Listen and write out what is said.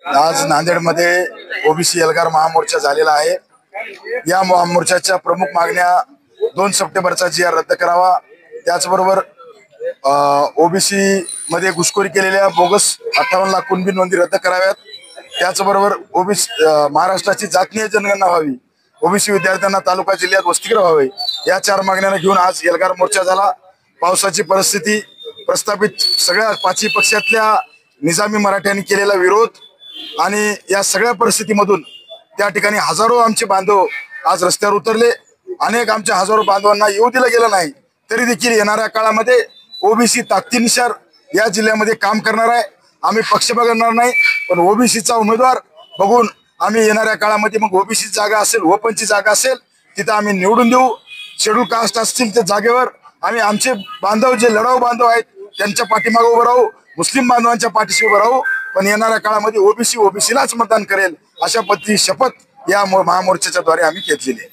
आज नांदेडमध्ये ओबीसी एल्गार महामोर्चा झालेला आहे। या महामोर्चाच्या प्रमुख मागण्या 2 सप्टेंबरचा जी.आर रद्द करावा, त्याचबरोबर ओबीसी मध्ये घुसखोरी केलेल्या बोगस 58 लाख कुणबी नोंदी रद्द कराव्यात। त्याचबरोबर ओबीसी महाराष्ट्राची जातीय जनगणना व्हावी, ओबीसी विद्यार्थ्यांना तालुका जिल्ह्यात वसतिगृह व्हावे, या 4 मागण्यांना घेऊन आज एल्गार मोर्चा झाला। पावसाची परिस्थिती, प्रस्थापित सगळ्या 5 पक्षातल्या निजामी मराठ्यांनी केलेला विरोध आणि या सगळ्या परिस्थितीमधून त्या ठिकाणी हजारो आमचे बांधव आज रस्त्यावर उतरले। अनेक आमच्या हजारो बांधवांना येऊ दिलं गेलं नाही, तरी देखील येणाऱ्या काळामध्ये ओबीसी ताकदीनुसार या जिल्ह्यामध्ये काम करणार आहे। आम्ही पक्ष बघणार नाही, पण ओबीसीचा उमेदवार बघून आम्ही येणाऱ्या काळामध्ये मग ओबीसी जागा असेल, ओपनची जागा असेल, तिथं आम्ही निवडून देऊ। शेड्यूल कास्ट असतील त्या जागेवर आम्ही आमचे बांधव, जे लढाऊ बांधव आहेत, त्यांच्या पाठीमागे उभं राहू, मुस्लिम बांधवांच्या पाठीशी उभं राहू, पण येणाऱ्या काळामध्ये ओबीसीलाच मतदान करेल अशा पद्धतीची शपथ या महामोर्चाच्या द्वारे आम्ही घेतलेली आहे।